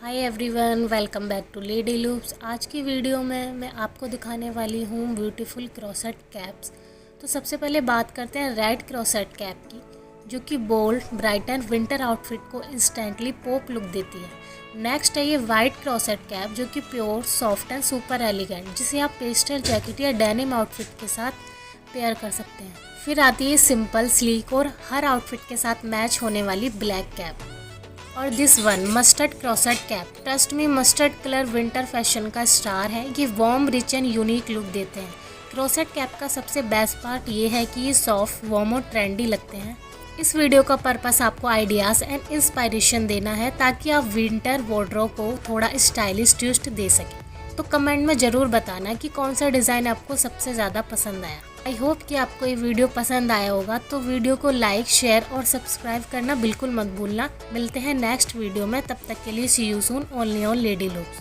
Hi everyone, welcome back to lady loops. आज की video में मैं आपको दिखाने वाली हूँ ब्यूटीफुल क्रॉसेट कैप्स। तो सबसे पहले बात करते हैं रेड क्रॉसेट कैप की, जो कि bold, bright and winter outfit को इंस्टेंटली पॉप लुक देती है। नेक्स्ट है ये वाइट क्रॉसेट कैप, जो कि pure, soft and super elegant, जिसे आप पेस्टल जैकेट या डेनिम आउटफिट के साथ पेयर कर सकते हैं। फिर आती है सिंपल, स्लीक और हर आउटफिट के साथ मैच होने वाली ब्लैक कैप। और this one mustard क्रॉसेट cap. Trust me, mustard colour winter fashion का स्टार है। ये warm, rich and unique look देते हैं। क्रॉसेट कैप का सबसे बेस्ट पार्ट ये है कि ये सॉफ्ट, वार्म और ट्रेंडी लगते हैं। इस वीडियो का पर्पस आपको आइडियाज़ एंड इंस्पायरेशन देना है, ताकि आप विंटर वार्डरोब को थोड़ा स्टाइलिश ट्विस्ट दे सकें। तो कमेंट में ज़रूर बताना कि कौन सा डिज़ाइन आपको सबसे ज़्यादा पसंद आया। आई होप कि आपको ये वीडियो पसंद आया होगा। तो वीडियो को लाइक, शेयर और सब्सक्राइब करना बिल्कुल मत भूलना। मिलते हैं नेक्स्ट वीडियो में, तब तक के लिए see you soon only on lady loops.